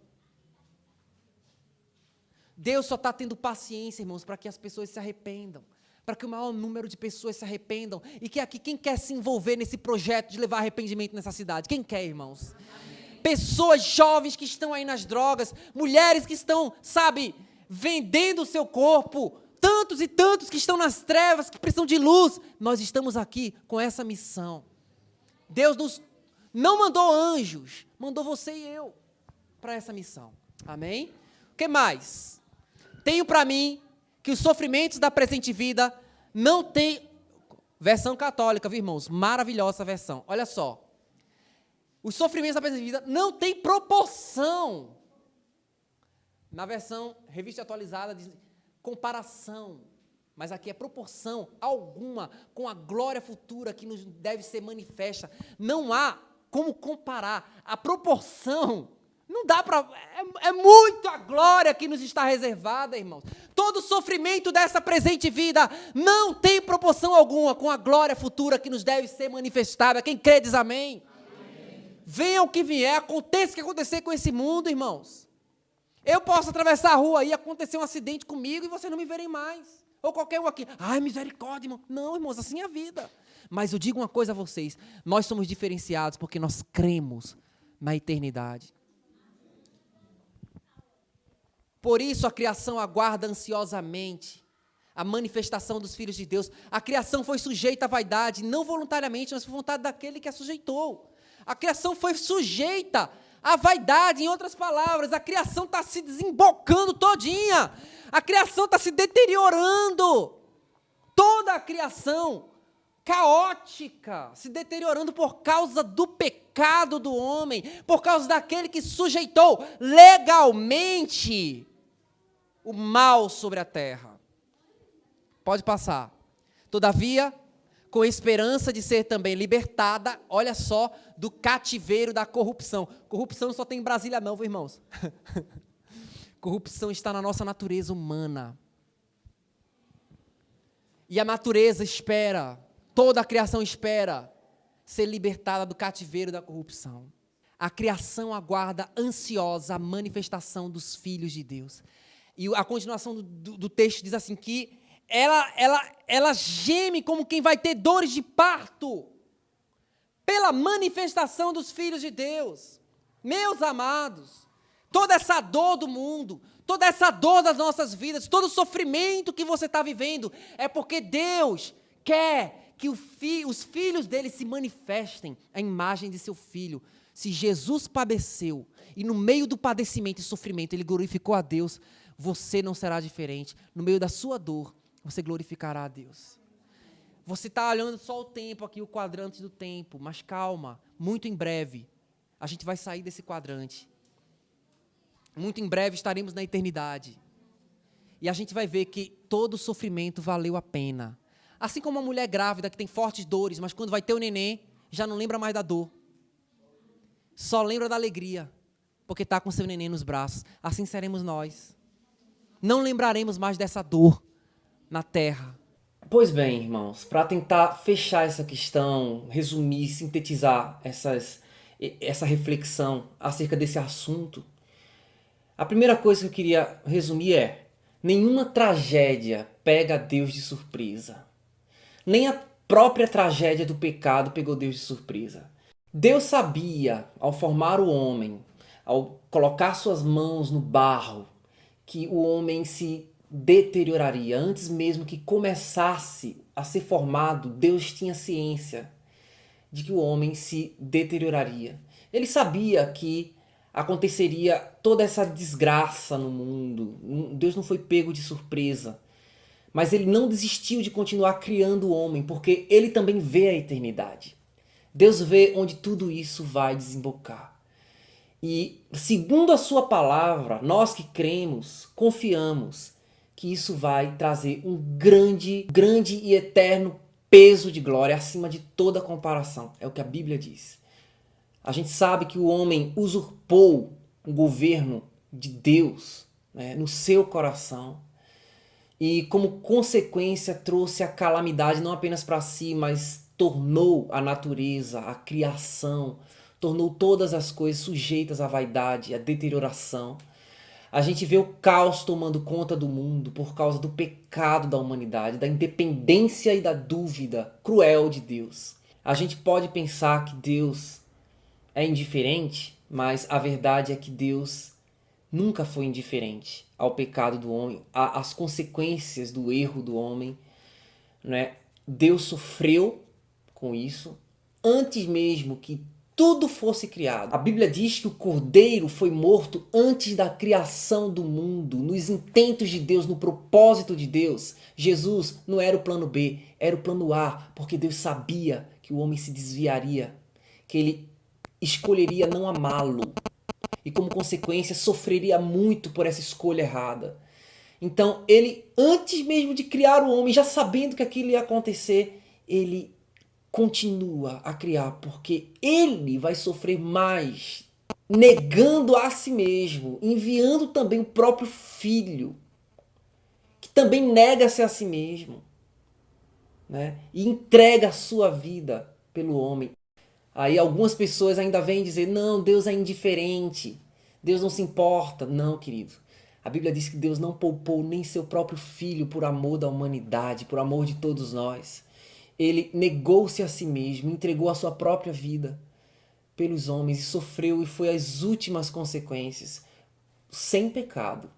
Deus só está tendo paciência, irmãos, para que as pessoas se arrependam, para que o maior número de pessoas se arrependam, e que aqui, quem quer se envolver nesse projeto de levar arrependimento nessa cidade? Quem quer, irmãos? Amém. Pessoas jovens que estão aí nas drogas, mulheres que estão, sabe, vendendo o seu corpo. Tantos e tantos que estão nas trevas, que precisam de luz. Nós estamos aqui com essa missão. Deus nos não mandou anjos, mandou você e eu para essa missão. Amém? O que mais? Tenho para mim que os sofrimentos da presente vida não têm... Versão católica, viu, irmãos? Maravilhosa essa versão. Olha só. Os sofrimentos da presente vida não têm proporção. Na versão revista atualizada diz comparação. Mas aqui é proporção alguma com a glória futura que nos deve ser manifesta. Não há como comparar. A proporção não dá para... É muito a glória que nos está reservada, irmãos. Todo sofrimento dessa presente vida não tem proporção alguma com a glória futura que nos deve ser manifestada. Quem crê diz amém. Amém. Venha o que vier, aconteça o que acontecer com esse mundo, irmãos. Eu posso atravessar a rua e acontecer um acidente comigo e vocês não me verem mais. Ou qualquer um aqui. Ai, misericórdia, irmão. Não, irmãos, assim é a vida. Mas eu digo uma coisa a vocês. Nós somos diferenciados porque nós cremos na eternidade. Por isso a criação aguarda ansiosamente a manifestação dos filhos de Deus. A criação foi sujeita à vaidade, não voluntariamente, mas por vontade daquele que a sujeitou. A criação foi sujeita à vaidade, em outras palavras, a criação está se desembocando todinha. A criação está se deteriorando. Toda a criação caótica, se deteriorando por causa do pecado do homem, por causa daquele que sujeitou legalmente o mal sobre a terra. Pode passar. Todavia, com esperança de ser também libertada, olha só, do cativeiro da corrupção. Corrupção não só tem em Brasília não, viu, irmãos? Corrupção está na nossa natureza humana. E a natureza espera, toda a criação espera ser libertada do cativeiro da corrupção. A criação aguarda ansiosa a manifestação dos filhos de Deus. E a continuação do texto diz assim que ela geme como quem vai ter dores de parto pela manifestação dos filhos de Deus. Meus amados, toda essa dor do mundo, toda essa dor das nossas vidas, todo o sofrimento que você está vivendo, é porque Deus quer que os filhos dele se manifestem à imagem de seu filho. Se Jesus padeceu e no meio do padecimento e sofrimento ele glorificou a Deus, você não será diferente. No meio da sua dor, você glorificará a Deus. Você está olhando só o tempo aqui, o quadrante do tempo, mas calma, muito em breve a gente vai sair desse quadrante. Muito em breve estaremos na eternidade. E a gente vai ver que todo sofrimento valeu a pena. Assim como uma mulher grávida que tem fortes dores, mas quando vai ter o neném, já não lembra mais da dor. Só lembra da alegria, porque está com seu neném nos braços. Assim seremos nós. Não lembraremos mais dessa dor na terra. Pois bem, irmãos, para tentar fechar essa questão, resumir, sintetizar essa reflexão acerca desse assunto, a primeira coisa que eu queria resumir é: nenhuma tragédia pega Deus de surpresa. Nem a própria tragédia do pecado pegou Deus de surpresa. Deus sabia, ao formar o homem, ao colocar suas mãos no barro, que o homem se deterioraria. Antes mesmo que começasse a ser formado, Deus tinha ciência de que o homem se deterioraria. Ele sabia que aconteceria toda essa desgraça no mundo. Deus não foi pego de surpresa. Mas ele não desistiu de continuar criando o homem, porque ele também vê a eternidade. Deus vê onde tudo isso vai desembocar. E, segundo a sua palavra, nós que cremos, confiamos que isso vai trazer um grande e eterno peso de glória acima de toda comparação. É o que a Bíblia diz. A gente sabe que o homem usurpou o governo de Deus, né, no seu coração. E como consequência trouxe a calamidade não apenas para si, mas tornou a natureza, a criação, tornou todas as coisas sujeitas à vaidade, à deterioração. A gente vê o caos tomando conta do mundo por causa do pecado da humanidade, da independência e da dúvida cruel de Deus. A gente pode pensar que Deus é indiferente, mas a verdade é que Deus nunca foi indiferente ao pecado do homem, às consequências do erro do homem, né? Deus sofreu com isso antes mesmo que tudo fosse criado. A Bíblia diz que o Cordeiro foi morto antes da criação do mundo, nos intentos de Deus, no propósito de Deus. Jesus não era o plano B, era o plano A, porque Deus sabia que o homem se desviaria, que ele escolheria não amá-lo e, como consequência, sofreria muito por essa escolha errada. Então, ele, antes mesmo de criar o homem, já sabendo que aquilo ia acontecer, ele continua a criar, porque ele vai sofrer mais, negando a si mesmo, enviando também o próprio filho, que também nega-se a si mesmo, né? E entrega a sua vida pelo homem. Aí algumas pessoas ainda vêm dizer, não, Deus é indiferente, Deus não se importa. Não, querido. A Bíblia diz que Deus não poupou nem seu próprio filho por amor da humanidade, por amor de todos nós. Ele negou-se a si mesmo, entregou a sua própria vida pelos homens e sofreu e foi as últimas consequências, sem pecado,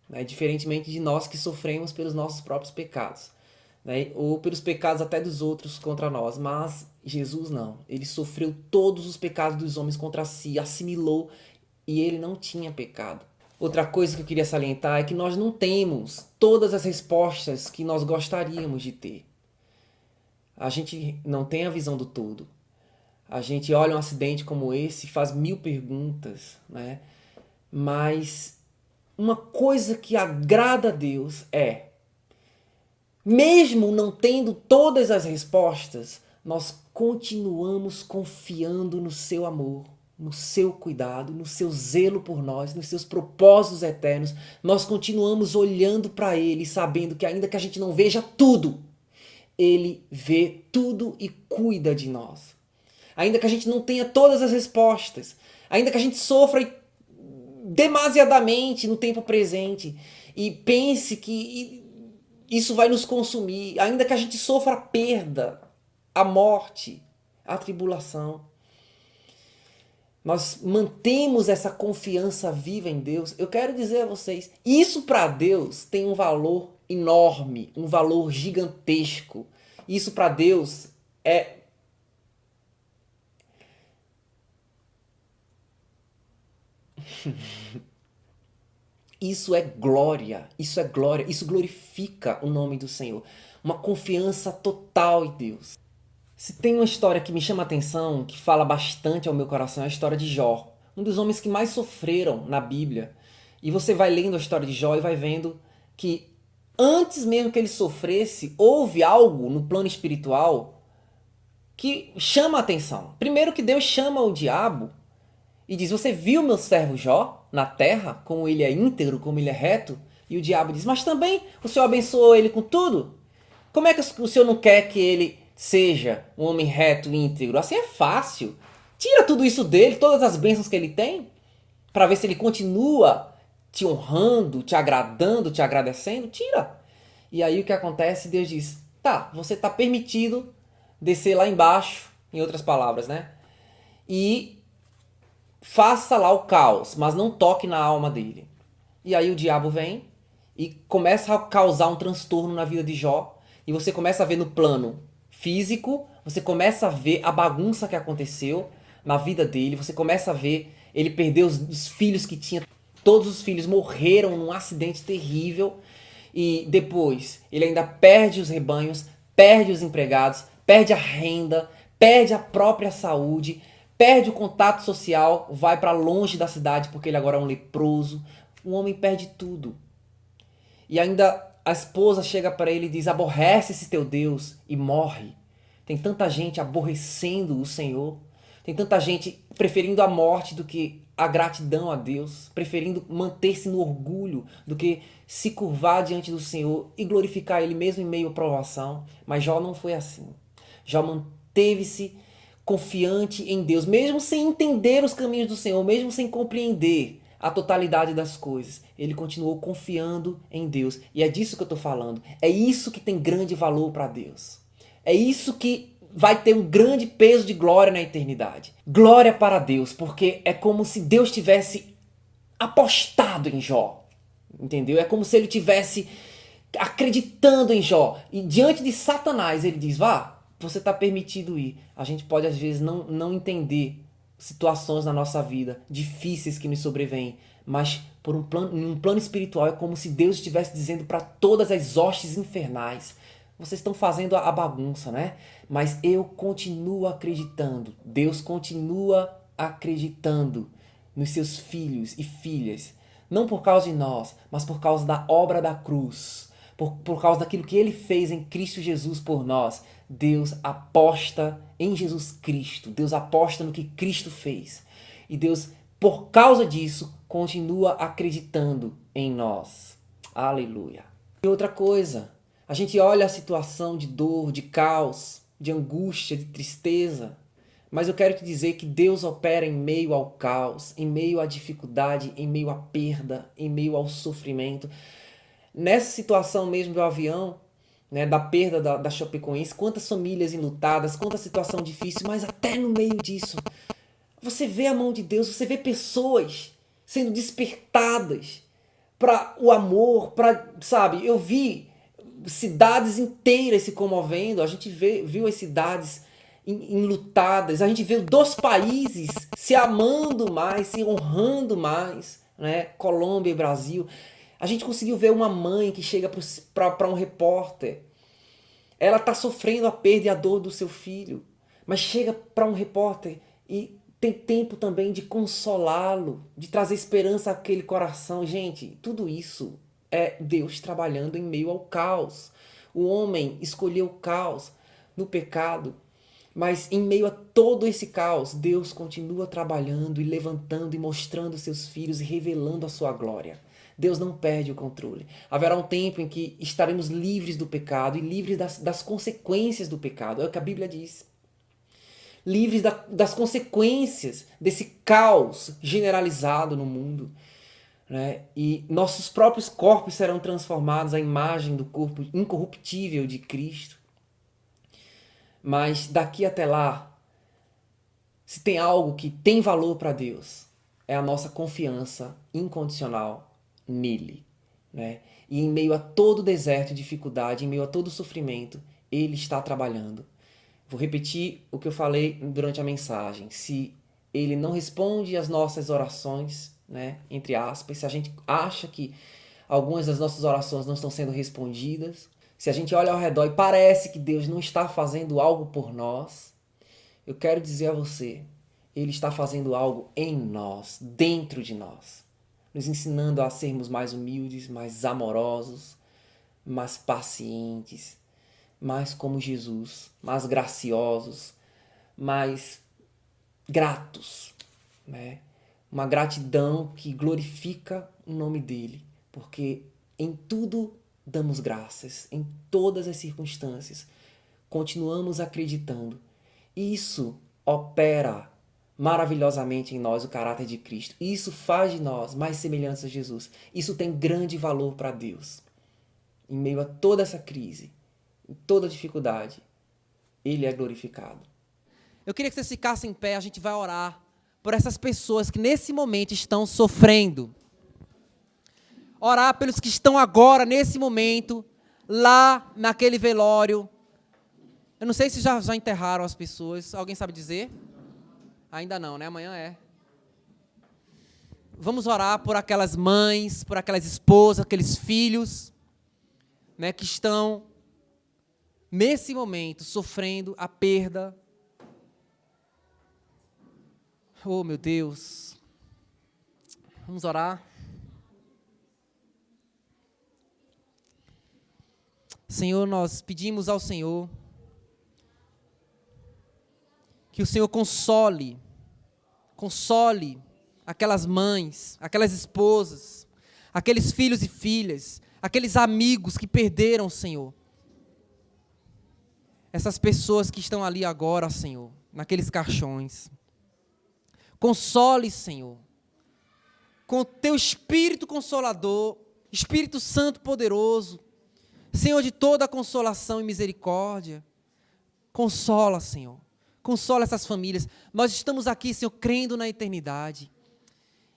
né? Diferentemente de nós que sofremos pelos nossos próprios pecados, né? Ou pelos pecados até dos outros contra nós, mas Jesus não. Ele sofreu todos os pecados dos homens contra si, assimilou, e ele não tinha pecado. Outra coisa que eu queria salientar é que nós não temos todas as respostas que nós gostaríamos de ter. A gente não tem a visão do todo. A gente olha um acidente como esse e faz 1000 perguntas, né? Mas uma coisa que agrada a Deus é, mesmo não tendo todas as respostas, nós continuamos confiando no seu amor, no seu cuidado, no seu zelo por nós, nos seus propósitos eternos. Nós continuamos olhando para Ele, sabendo que ainda que a gente não veja tudo, Ele vê tudo e cuida de nós. Ainda que a gente não tenha todas as respostas, ainda que a gente sofra demasiadamente no tempo presente e pense que isso vai nos consumir, ainda que a gente sofra a perda, a morte, a tribulação, nós mantemos essa confiança viva em Deus. Eu quero dizer a vocês, isso para Deus tem um valor enorme, um valor gigantesco. Isso para Deus é isso é glória, isso glorifica o nome do Senhor. Uma confiança total em Deus. Se tem uma história que me chama a atenção, que fala bastante ao meu coração, é a história de Jó. Um dos homens que mais sofreram na Bíblia. E você vai lendo a história de Jó e vai vendo que antes mesmo que ele sofresse, houve algo no plano espiritual que chama a atenção. Primeiro que Deus chama o diabo e diz, você viu meu servo Jó na terra, como ele é íntegro, como ele é reto? E o diabo diz, mas também o Senhor abençoou ele com tudo? Como é que o Senhor não quer que ele seja um homem reto e íntegro? Assim é fácil. Tira tudo isso dele, todas as bênçãos que ele tem, para ver se ele continua te honrando, te agradando, te agradecendo. Tira. E aí o que acontece? Deus diz, tá, você está permitido descer lá embaixo, em outras palavras, né? E faça lá o caos, mas não toque na alma dele. E aí o diabo vem e começa a causar um transtorno na vida de Jó. E você começa a ver no plano físico, você começa a ver a bagunça que aconteceu na vida dele, você começa a ver ele perder os filhos que tinha, todos os filhos morreram num acidente terrível, e depois ele ainda perde os rebanhos, perde os empregados, perde a renda, perde a própria saúde, perde o contato social, vai para longe da cidade porque ele agora é um leproso. O homem perde tudo. E ainda a esposa chega para ele e diz, aborrece esse teu Deus, e morre. Tem tanta gente aborrecendo o Senhor, tem tanta gente preferindo a morte do que a gratidão a Deus, preferindo manter-se no orgulho do que se curvar diante do Senhor e glorificar Ele mesmo em meio à provação. Mas Jó não foi assim. Jó manteve-se confiante em Deus, mesmo sem entender os caminhos do Senhor, mesmo sem compreender a totalidade das coisas. Ele continuou confiando em Deus. E é disso que eu estou falando. É isso que tem grande valor para Deus. É isso que vai ter um grande peso de glória na eternidade. Glória para Deus, porque é como se Deus tivesse apostado em Jó. entendeu? É como se ele tivesse acreditando em Jó. E diante de Satanás, ele diz, vá, você está permitido ir. A gente pode, às vezes, não entender situações na nossa vida difíceis que nos sobrevêm, mas em um plano espiritual é como se Deus estivesse dizendo para todas as hostes infernais, vocês estão fazendo a bagunça, né? Mas eu continuo acreditando. Deus continua acreditando nos seus filhos e filhas. Não por causa de nós, mas por causa da obra da cruz. Por causa daquilo que Ele fez em Cristo Jesus por nós. Deus aposta em Jesus Cristo. Deus aposta no que Cristo fez. E Deus, por causa disso, continua acreditando em nós. Aleluia. E outra coisa, a gente olha a situação de dor, de caos, de angústia, de tristeza, mas eu quero te dizer que Deus opera em meio ao caos, em meio à dificuldade, em meio à perda, em meio ao sofrimento. Nessa situação mesmo do avião, né, da perda da Chapecoense, quantas famílias enlutadas, quanta situação difícil, mas até no meio disso, você vê a mão de Deus, você vê pessoas sendo despertadas para o amor, sabe, eu vi cidades inteiras se comovendo, a gente viu as cidades enlutadas, a gente viu 2 países se amando mais, se honrando mais, né? Colômbia e Brasil. A gente conseguiu ver uma mãe que chega para um repórter, ela está sofrendo a perda e a dor do seu filho, mas chega para um repórter e tem tempo também de consolá-lo, de trazer esperança àquele coração. Gente, tudo isso é Deus trabalhando em meio ao caos. O homem escolheu o caos no pecado, mas em meio a todo esse caos, Deus continua trabalhando e levantando e mostrando seus filhos e revelando a sua glória. Deus não perde o controle. Haverá um tempo em que estaremos livres do pecado e livres das consequências do pecado. É o que a Bíblia diz. Livres das consequências desse caos generalizado no mundo. Né? E nossos próprios corpos serão transformados à imagem do corpo incorruptível de Cristo. Mas daqui até lá, se tem algo que tem valor para Deus, é a nossa confiança incondicional nele. Né? E em meio a todo deserto e dificuldade, em meio a todo sofrimento, Ele está trabalhando. Vou repetir o que eu falei durante a mensagem. Se Ele não responde às nossas orações, né, entre aspas, se a gente acha que algumas das nossas orações não estão sendo respondidas, se a gente olha ao redor e parece que Deus não está fazendo algo por nós, eu quero dizer a você, Ele está fazendo algo em nós, dentro de nós, nos ensinando a sermos mais humildes, mais amorosos, mais pacientes, mais como Jesus, mais graciosos, mais gratos, né? Uma gratidão que glorifica o nome dele, porque em tudo damos graças, em todas as circunstâncias, continuamos acreditando. Isso opera maravilhosamente em nós o caráter de Cristo. Isso faz de nós mais semelhantes a Jesus. Isso tem grande valor para Deus. Em meio a toda essa crise, em toda dificuldade, Ele é glorificado. Eu queria que vocês ficassem em pé, a gente vai orar por essas pessoas que nesse momento estão sofrendo. Orar pelos que estão agora, nesse momento, lá naquele velório. Eu não sei se já enterraram as pessoas. Alguém sabe dizer? Ainda não, né? Amanhã é. Vamos orar por aquelas mães, por aquelas esposas, aqueles filhos, né, que estão, nesse momento, sofrendo a perda. Oh, meu Deus. Vamos orar. Senhor, nós pedimos ao Senhor que o Senhor console aquelas mães, aquelas esposas, aqueles filhos e filhas, aqueles amigos que perderam, Senhor. Essas pessoas que estão ali agora, Senhor, naqueles caixões. Console, Senhor, com o teu Espírito Consolador, Espírito Santo poderoso, Senhor de toda a consolação e misericórdia. Consola, Senhor, consola essas famílias. Nós estamos aqui, Senhor, crendo na eternidade.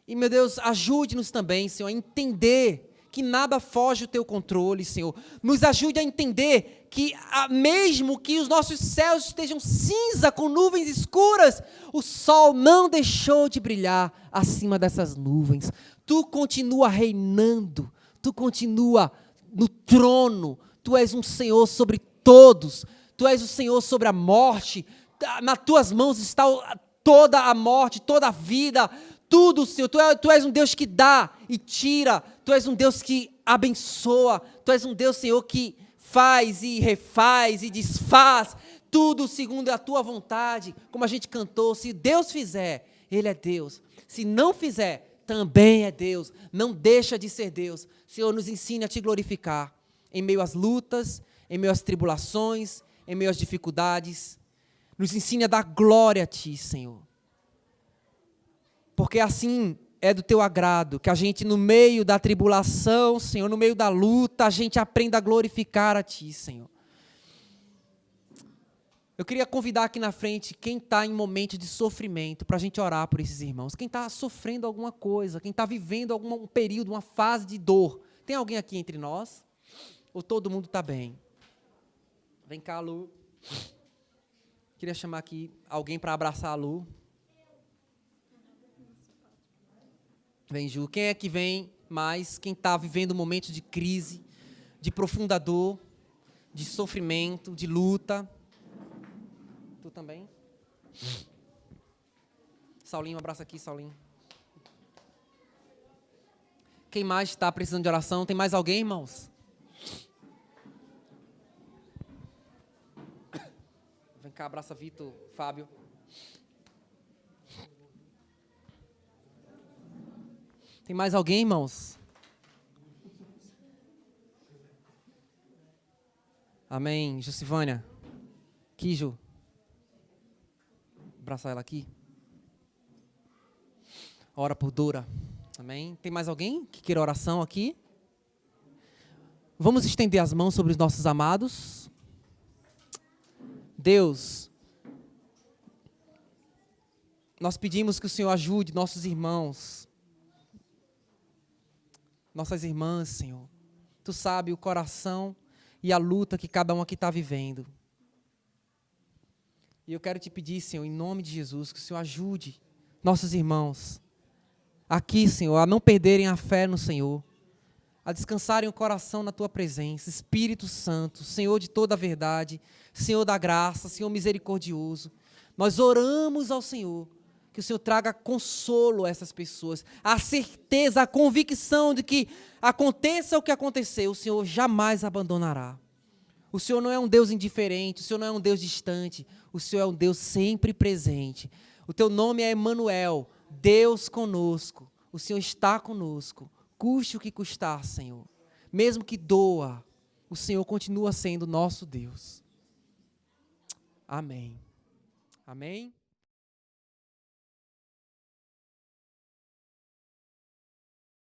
E, meu Deus, ajude-nos também, Senhor, a entender que nada foge do teu controle, Senhor. Nos ajude a entender que, mesmo que os nossos céus estejam cinza, com nuvens escuras, o sol não deixou de brilhar acima dessas nuvens. Tu continua reinando, tu continua no trono, tu és um Senhor sobre todos, tu és o Senhor sobre a morte, nas tuas mãos está toda a morte, toda a vida, tudo, Senhor. Tu és um Deus que dá e tira, tu és um Deus que abençoa, tu és um Deus, Senhor, que faz e refaz e desfaz, tudo segundo a tua vontade, como a gente cantou. Se Deus fizer, Ele é Deus, se não fizer, também é Deus, não deixa de ser Deus. Senhor, nos ensine a te glorificar, em meio às lutas, em meio às tribulações, em meio às dificuldades, nos ensine a dar glória a Ti, Senhor, porque assim é do Teu agrado, que a gente no meio da tribulação, Senhor, no meio da luta, a gente aprenda a glorificar a Ti, Senhor. Eu queria convidar aqui na frente quem está em momento de sofrimento, para a gente orar por esses irmãos, quem está sofrendo alguma coisa, quem está vivendo algum período, uma fase de dor. Tem alguém aqui entre nós? Ou todo mundo está bem? Vem cá, Lu. Queria chamar aqui alguém para abraçar a Lu. Vem, Ju. Quem é que vem mais? Quem está vivendo um momento de crise, de profunda dor, de sofrimento, de luta? Tu também? Saulinho, um abraço aqui, Saulinho. Quem mais está precisando de oração? Tem mais alguém, irmãos? Vem cá, abraça Vitor, Fábio. Tem mais alguém, irmãos? Amém. Jusivânia. Kijo. Abraçar ela aqui. Ora por Dora. Amém. Tem mais alguém que queira oração aqui? Vamos estender as mãos sobre os nossos amados. Deus, nós pedimos que o Senhor ajude nossos irmãos, nossas irmãs, Senhor. Tu sabe o coração e a luta que cada um aqui está vivendo. E eu quero te pedir, Senhor, em nome de Jesus, que o Senhor ajude nossos irmãos aqui, Senhor, a não perderem a fé no Senhor, a descansarem o coração na Tua presença. Espírito Santo, Senhor de toda a verdade, Senhor da graça, Senhor misericordioso, nós oramos ao Senhor, que o Senhor traga consolo a essas pessoas, a certeza, a convicção de que aconteça o que acontecer, o Senhor jamais abandonará. O Senhor não é um Deus indiferente, o Senhor não é um Deus distante, o Senhor é um Deus sempre presente. O Teu nome é Emanuel, Deus conosco. O Senhor está conosco, custe o que custar, Senhor. Mesmo que doa, o Senhor continua sendo nosso Deus. Amém. Amém.